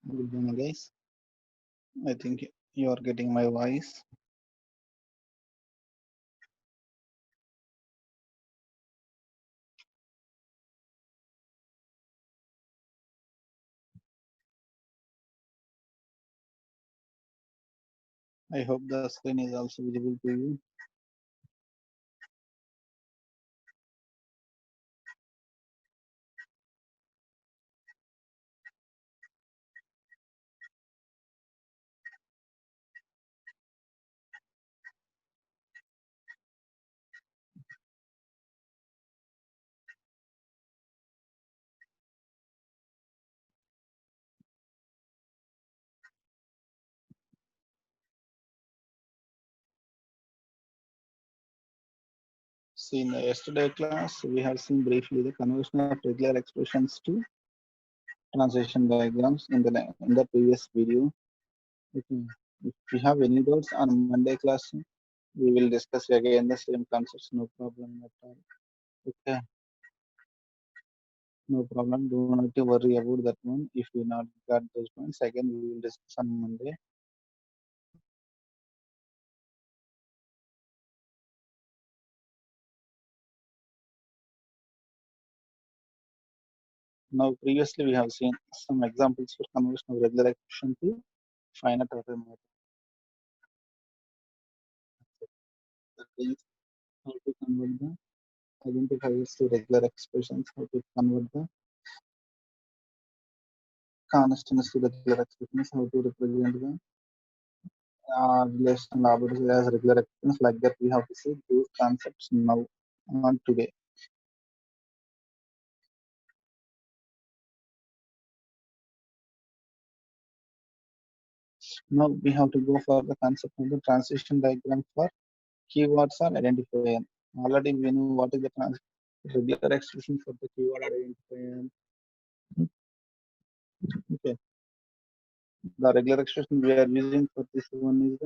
Good morning, guys. I think you are getting my voice. I hope the screen is also visible to you. See, in the yesterday class, we have seen briefly the conversion of regular expressions to translation diagrams in the previous video. Okay. If you have any doubts on Monday class, we will discuss again the same concepts. No problem at all. Okay. No problem. Do not to worry about that one. If you not got those points, again we will discuss on Monday. Now, previously we have seen some examples for conversion of regular expression to finite automaton. That is how to convert the identifiers to regular expressions, how to convert the constants to regular expressions, how to represent the relational operators as regular expressions. Like that, we have to see those concepts now on today. Now we have to go for the concept of the transition diagram for keywords or identifier. Already we know what is the regular expression for the keyword identifier. Okay. The regular expression we are using for this one is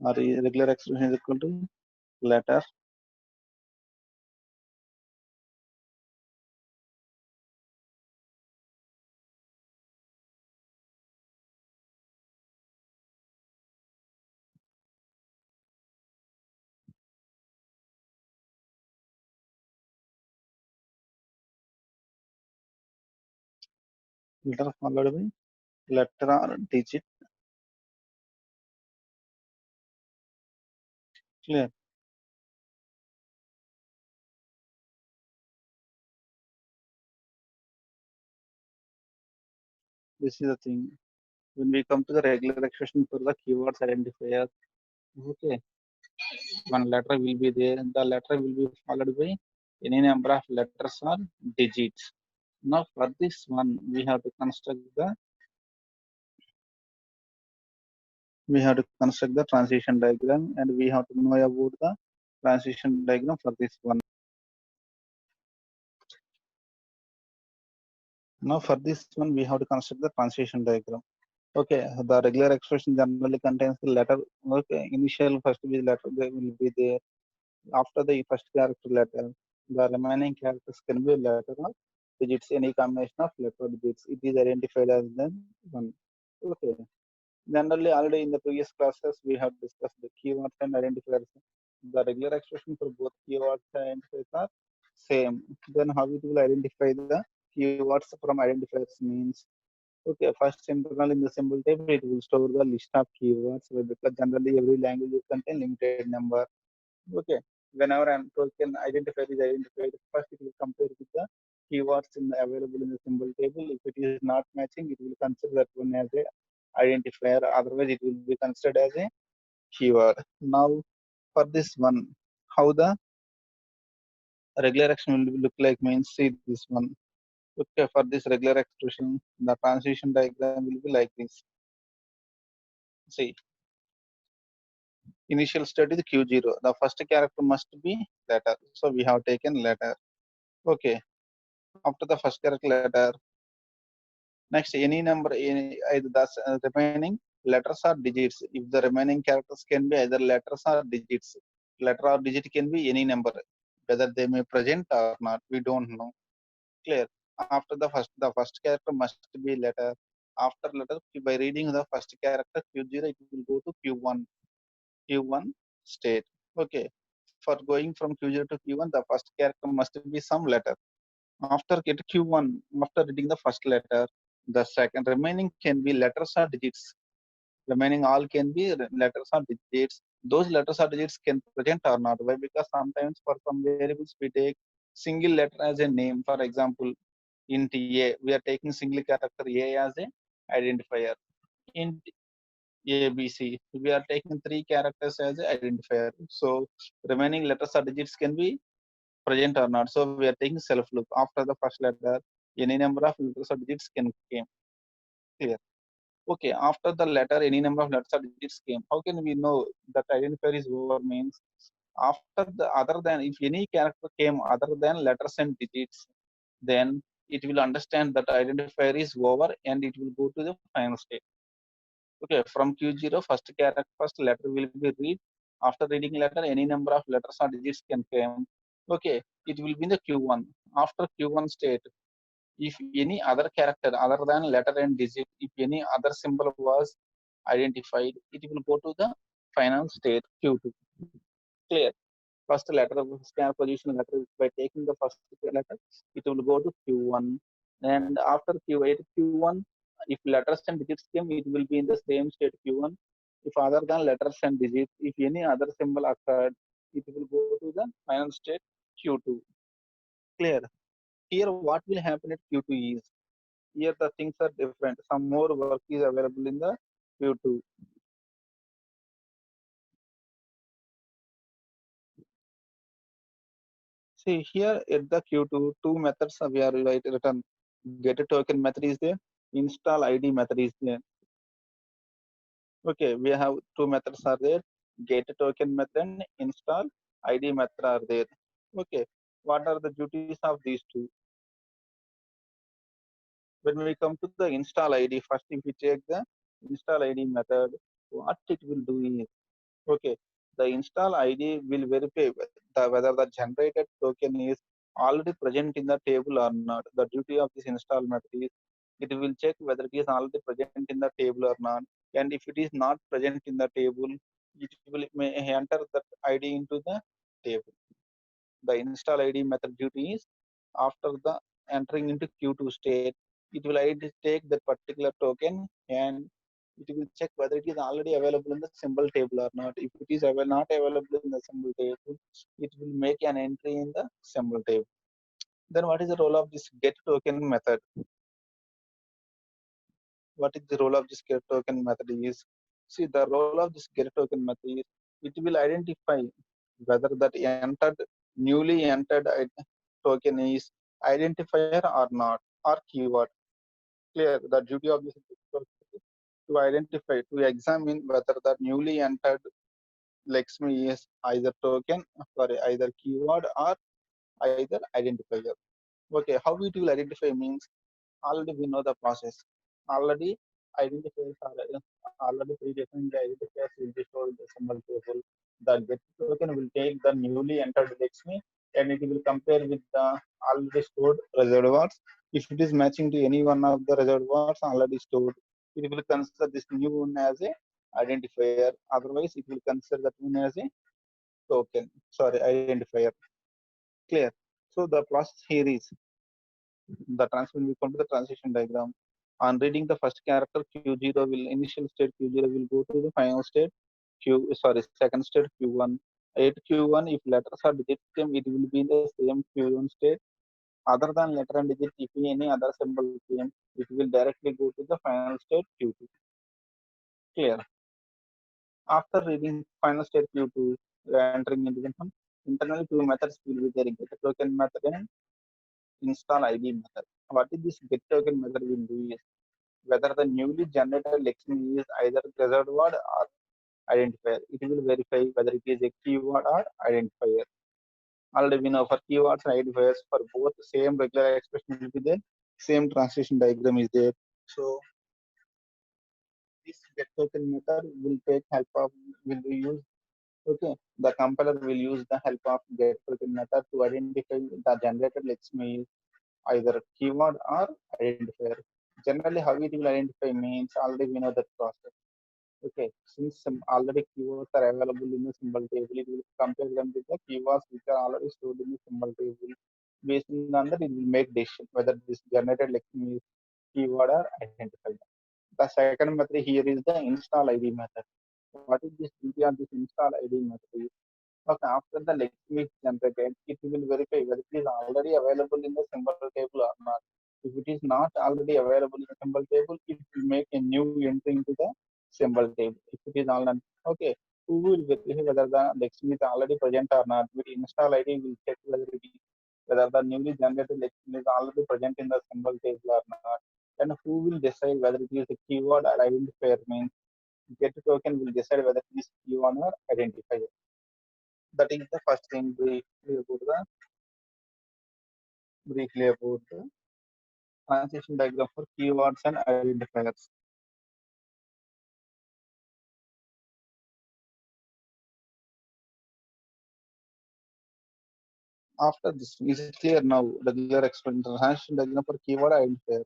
the regular expression is equal to letter letter followed by letter or digit. Clear. This is the thing. When we come to the regular expression for the keywords identifier, okay, one letter will be there. The letter will be followed by any number of letters or digits. Now for this one, we have to construct the transition diagram, and we have to know about the transition diagram for this one. Now for this one, we have to construct the transition diagram. Okay, the regular expression generally contains the letter. Okay, initial first be letter they will be there. After the first character letter, the remaining characters can be letter or digits, any combination of letter or digits. It is identified as the one. Okay. Generally, already in the previous classes, we have discussed the keywords and identifiers. The regular expression for both keywords and identifiers are same. Then how it will identify the keywords from identifiers means, okay, first internal in the symbol table, it will store the list of keywords because generally every language will contain limited number. Okay, whenever an token identifier is identified, first it will compare with the keywords available in the symbol table. If it is not matching, it will consider that one as a identifier. Otherwise, it will be considered as a keyword. Now, for this one, how the regular action will look like means, see this one. Okay, for this regular expression, the transition diagram will be like this. See, initial state is Q0. The first character must be letter. So we have taken letter. Okay. After the first character letter, next any number, the remaining letters or digits. If the remaining characters can be either letters or digits, letter or digit can be any number, whether they may present or not, we don't know. Clear. After the first character must be letter. After letter, by reading the first character Q0, it will go to Q1 state. Okay. For going from Q0 to Q1, the first character must be some letter. After get Q1, after reading the first letter, the second remaining can be letters or digits. Remaining all can be letters or digits. Those letters or digits can present or not. Why? Because sometimes for some variables we take single letter as a name. For example, int a, we are taking single character a as a identifier. Int abc, we are taking three characters as a identifier. So remaining letters or digits can be present or not. So we are taking self loop. After the first letter, any number of letters or digits can came. Clear. Okay, after the letter, any number of letters or digits came. How can we know that identifier is over? Means after the other than, if any character came other than letters and digits, then it will understand that identifier is over and it will go to the final state. Okay, from Q0, first letter will be read. After reading letter, any number of letters or digits can come. Okay, it will be in the Q1. After Q1 state, if any other character other than letter and digit, if any other symbol was identified, it will go to the final state Q2. Clear. First letter of scan position letter, by taking the first letter, it will go to Q1. And after Q8, Q1, if letters and digits came, it will be in the same state Q1. If other than letters and digits, if any other symbol occurred, it will go to the final state Q2. Clear. Here what will happen at Q2 is, here the things are different. Some more work is available in the Q2. See here at the Q2, two methods we are written. Get a token method is there. Install ID method is there. Okay, we have two methods are there. Get a token method and install ID method are there. Okay, what are the duties of these two? When we come to the install ID, first if we take the install ID method, what it will do is, okay, the install ID will verify whether the generated token is already present in the table or not. The duty of this install method is, it will check whether it is already present in the table or not. And if it is not present in the table, it will may enter that ID into the table. The install ID method duty is, after the entering into Q2 state, it will take that particular token and it will check whether it is already available in the symbol table or not. If it is not available in the symbol table, it will make an entry in the symbol table. Then what is the role of this get token method? What is the role of this get token method is, see the role of this get token method is, it will identify whether that newly entered token is identifier or not, or keyword. Clear. The duty of this is to identify, to examine whether the newly entered Lakshmi is either token, sorry, either keyword or either identifier. Okay, how it will identify means, already we know the process. Already identifiers are already predefined identifiers will be stored in the symbol table. The get token will take the newly entered Lakshmi and it will compare with the already stored reservoirs. If it is matching to any one of the reservoirs already stored, it will consider this new one as a identifier. Otherwise, it will consider that one as a token. Sorry, identifier. Clear. So the process here is, the transition, we come to the transition diagram. On reading the first character Q0 will, initial state Q0 will go to the final state second state Q1. At Q1, if letters are digits came, it will be in the same Q1 state. Other than letter and digit, if any other symbol came, it will directly go to the final state Q2. Clear. After reading final state Q2, entering into the internally two methods will be there: get token method and install ID method. What is this get token method will do is, whether the newly generated Lakshmi is either reserved or identifier. It will verify whether it is a keyword or identifier. Already we know for keywords and identifiers, for both the same regular expression will be there, same translation diagram is there. So this get token method will take help of will be used. Okay, the compiler will use the help of get token method to identify the generated lexeme either keyword or identifier. Generally, how it will identify means already we know that process. Okay, since some already keywords are available in the symbol table, it will compare them with the keywords which are already stored in the symbol table. Based on that, it will make decision whether this generated lexeme is keyword or identifier. The second method here is the install ID method. What is this beauty of this install ID method? Okay, after the lexeme is generated, it will verify whether it is already available in the symbol table or not. If it is not already available in the symbol table, it will make a new entry into the symbol table. If it is all not, okay, who will verify whether the lexeme is already present or not? With install ID will check whether the newly generated lexeme is already present in the symbol table or not. And who will decide whether it is a keyword or identifier means get token will decide whether it is keyword or identifier. That is the first thing briefly about the transition diagram for keywords and identifiers. After this, is it clear now? Regular expression transition diagram for keyword identifier.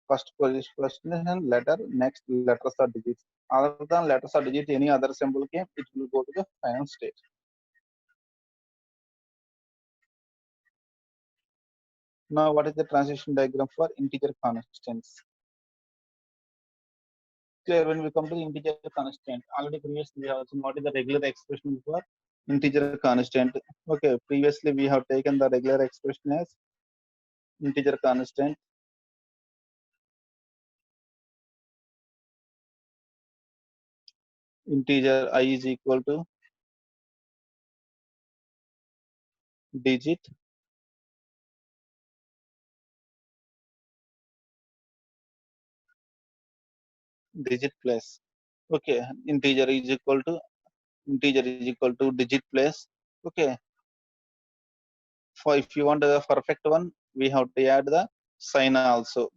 First position and letter, next letters or digits. Other than letters or digits, any other symbol came, it will go to the final state. Now, what is the transition diagram for integer constants? Clear when we come to the integer constant. Already previously we have seen what is the regular expression for integer constant. Okay, previously we have taken the regular expression as integer constant. Integer I is equal to digit plus. Okay, integer is equal to digit plus. Okay, for if you want the perfect one, we have to add the sign also.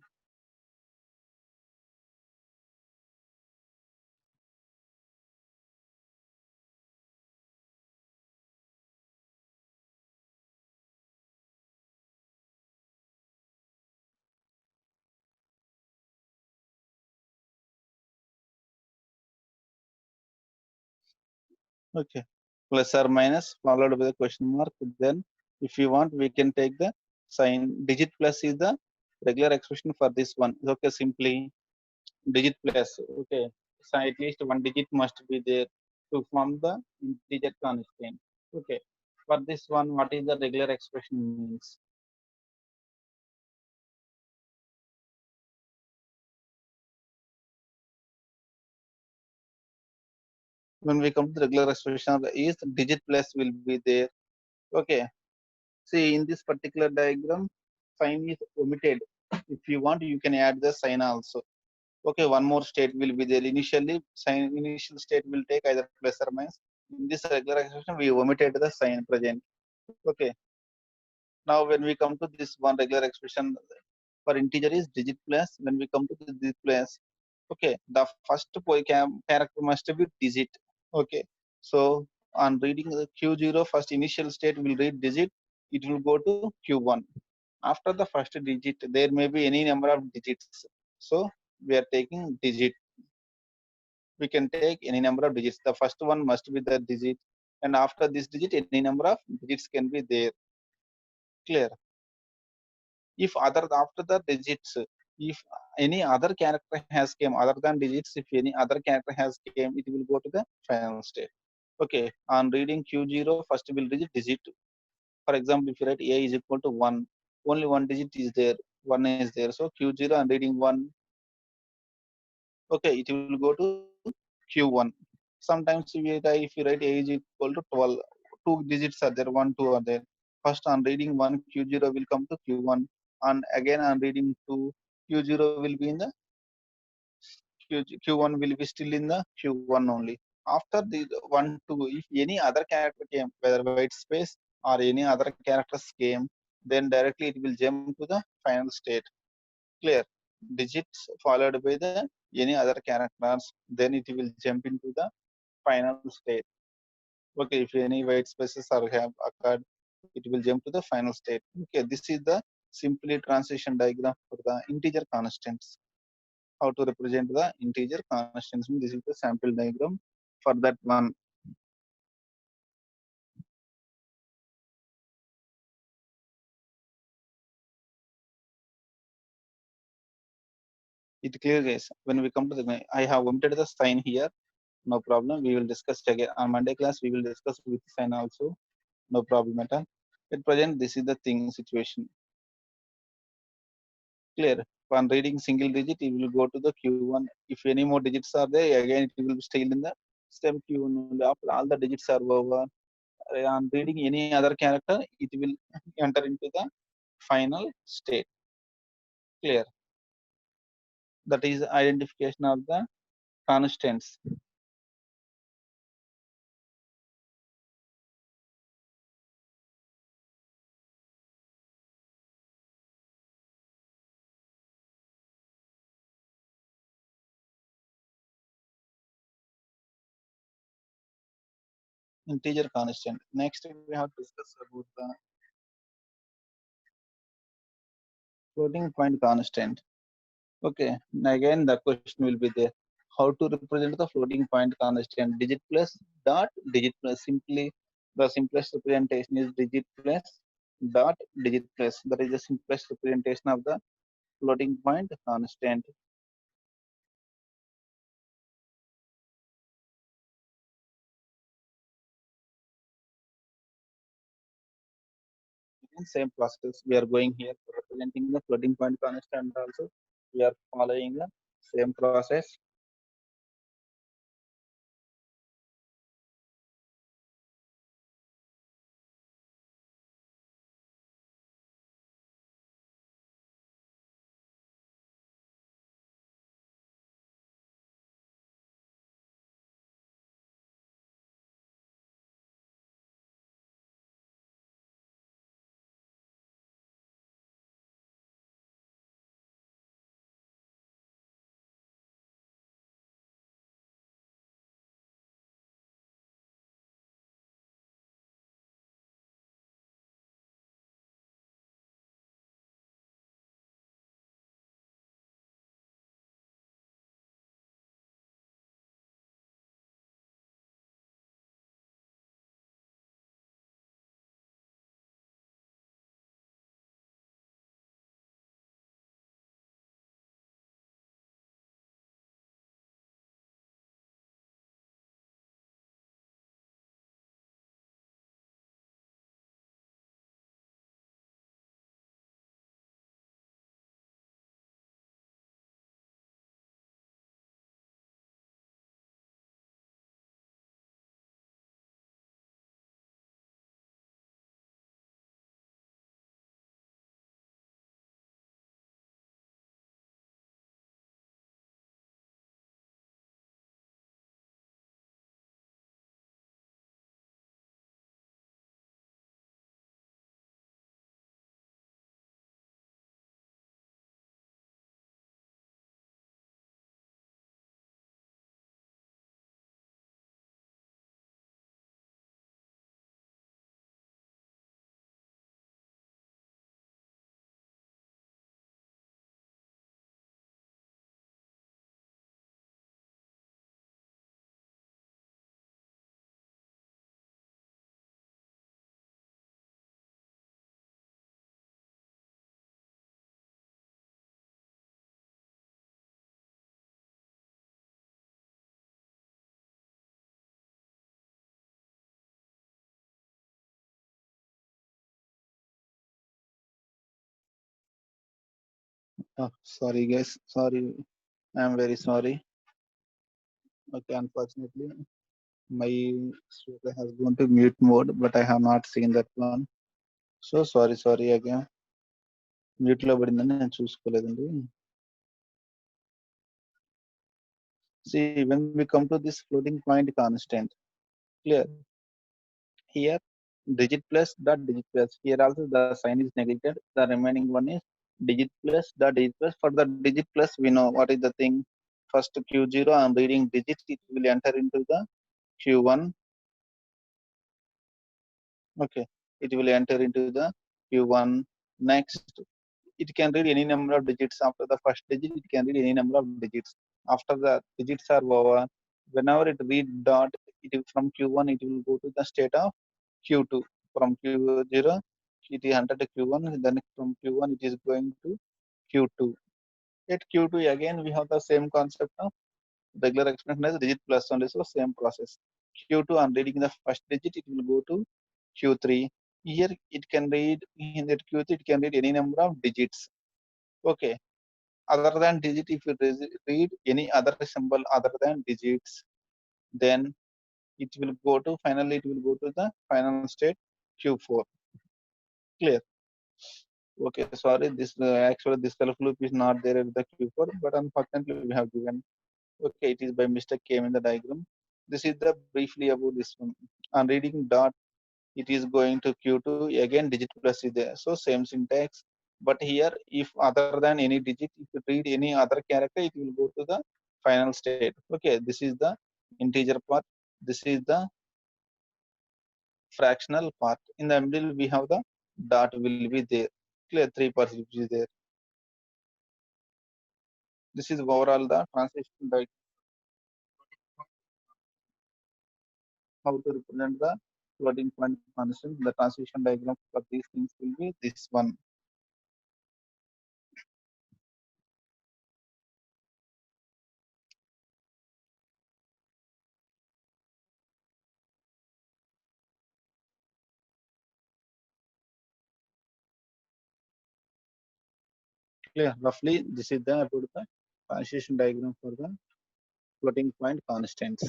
Okay, plus or minus followed by the question mark. Then if you want, we can take the sign. Digit plus is the regular expression for this one. Okay, simply digit plus. Okay, so at least one digit must be there to form the integer constant. Okay, for this one, what is the regular expression means? When we come to the regular expression, is digit plus will be there. Okay, see in this particular diagram, sign is omitted. If you want, you can add the sign also. Okay, one more state will be there. Initial state will take either plus or minus. In this regular expression, we omitted the sign present. Okay. Now, when we come to this one regular expression for integer is digit plus. When we come to the digit plus, okay, the first character must be digit. Okay. So on reading the Q0, first initial state will read digit. It will go to Q1. After the first digit, there may be any number of digits. So we are taking digit. We can take any number of digits. The first one must be the digit, and after this digit, any number of digits can be there. Clear? If other after the digits, if any other character has came other than digits, if any other character has came, it will go to the final state. Okay, on reading Q0, first will digit. For example, if you write A is equal to 1, only one digit is there, 1 is there. So Q0 and reading 1, okay, it will go to Q1. Sometimes if you write A is equal to 12, two digits are there, 1, 2 are there. First on reading 1, Q0 will come to Q1, and again on reading 2, Q0 will be in the Q1 will be still in the Q1 only. After the 1, 2, if any other character came, whether white space or any other characters came, then directly it will jump to the final state. Clear? digits followed by the any other characters, then it will jump into the final state. Okay, if any white spaces are have occurred, it will jump to the final state. Okay, this is the simply transition diagram for the integer constants. How to represent the integer constants? This is the sample diagram for that one. It clear, guys. When we come to the, I have omitted the sign here. No problem. We will discuss again on Monday class. We will discuss with sign also. No problem at all. At present, this is the thing situation. Clear. Upon reading single digit, it will go to the Q1. If any more digits are there, again it will be still in the same Q1. After all the digits are over, on reading any other character, it will enter into the final state. Clear. That is identification of the constants. Integer constant. Next, we have to discuss about the floating point constant. Okay, again the question will be there. How to represent the floating point constant? Digit plus dot digit plus. Simply, the simplest representation is digit plus dot digit plus. That is the simplest representation of the floating point constant. In same process, we are going here for representing the floating point constant also. We are following the same process. Oh, sorry guys, sorry. I am very sorry. Okay, unfortunately, my speaker has gone to mute mode, but I have not seen that one. So sorry again. Mute లో పడిందని నేను చూసుకోలేదండి. See, when we come to this floating point constant, clear. Here, digit plus dot digit plus. Here also the sign is neglected. The remaining one is digit plus, the digit plus. For the digit plus, we know what is the thing. First Q0, I'm reading digit, it will enter into the Q1. Okay, it will enter into the Q1. Next, it can read any number of digits. After the first digit, it can read any number of digits. After the digits are over, whenever it read dot, it is from Q1, it will go to the state of Q2. From Q0, it is entered to Q1. Then from Q1, it is going to Q2. At Q2 again, we have the same concept of regular expression as digit plus only, so same process. Q2, I'm reading the first digit, it will go to Q3. Here it can read in that Q3, it can read any number of digits. Okay. Other than digit, if you read any other symbol other than digits, then it will go to finally it will go to the final state Q4. Clear? Okay, sorry, this actually this self loop is not there at the Q4, but unfortunately we have given. Okay, it is by mistake came in the diagram. This is the briefly about this one. I'm reading dot, it is going to Q2, again digit plus is there. So same syntax. But here, if other than any digit, if you read any other character, it will go to the final state. Okay, this is the integer part. This is the fractional part. In the middle, we have the dot will be there. Clear, 3% is there. This is overall the translation by how to represent the floating point constant. The transition diagram for these things will be this one. Clear, roughly this is the about the transition diagram for the floating point constants.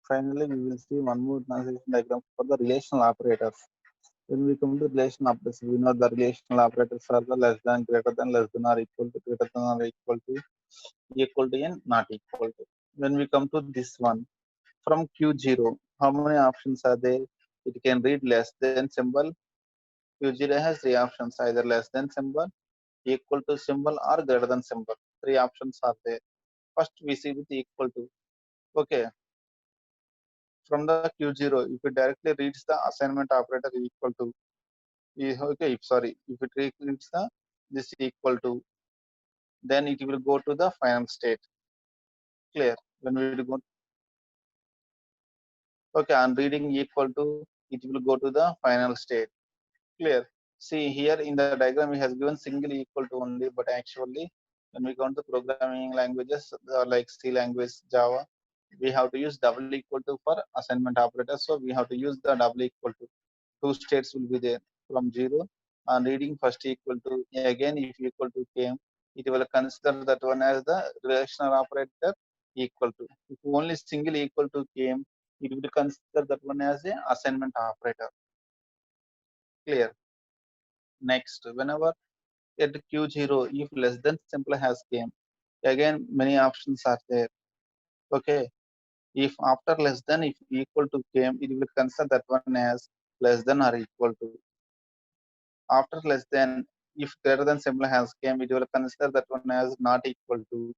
Finally, we will see one more transition diagram for the relational operators. When we come to relational operators, we know the relational operators are the less than, greater than, less than or equal to, greater than or equal to, and not equal to. When we come to this one, from Q0, how many options are there? It can read less than symbol. Q0 has three options, either less than symbol, equal to symbol, or greater than symbol. Three options are there. First, we see with equal to. Okay, from the Q0, if it directly reads the assignment operator equal to, okay, sorry, if it reads the this equal to, then it will go to the final state. Clear? When we go, okay, I'm reading equal to, it will go to the final state. Clear? See here in the diagram, it has given single equal to only, but actually, when we go to programming languages like C language, Java, we have to use double equal to for assignment operator. So we have to use the double equal to. Two states will be there from 0 and reading first equal to. Again, if equal to came, it will consider that one as the relational operator equal to. If only single equal to came, it will consider that one as a assignment operator. Clear? Next, whenever at Q0, if less than simple has came, again many options are there. Okay, if after less than, if equal to came, it will consider that one as less than or equal to. After less than, if greater than symbol has came, it will consider that one as not equal to,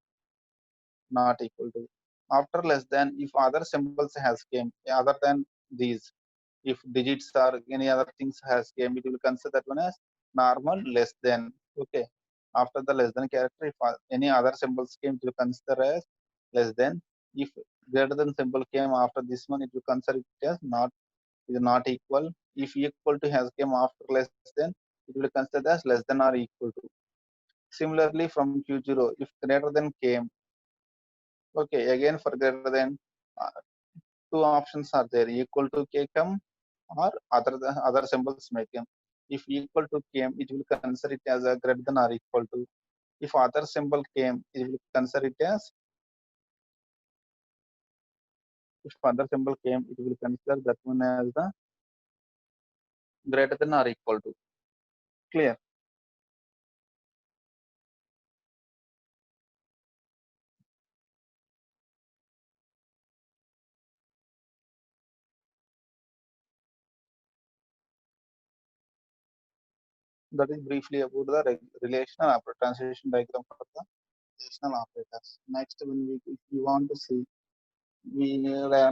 not equal to. After less than, if other symbols has came, other than these, if digits or any other things has came, it will consider that one as normal less than. Okay. After the less than character, if any other symbols came, it will consider as less than. If greater than symbol came after this one, it will consider it as not, is not equal. If equal to has came after less than, it will consider as less than or equal to. Similarly, from Q0, if greater than came, Okay, again for greater than two options are there, equal to kcm or other symbols make them. If equal to km, it will consider it as a greater than or equal to. If other symbol came, it will consider it as, if other symbol came, it will consider that one as the greater than or equal to. Clear? That is briefly about the relational operator translation diagram for the relational operators. Next, if you want to see we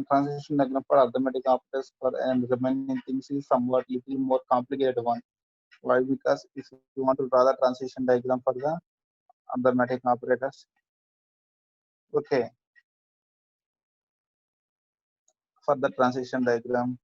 transition diagram for arithmetic operators for and remaining things is somewhat little more complicated one. Why? Because if you want to draw the transition diagram for the arithmetic operators, okay, for the transition diagram,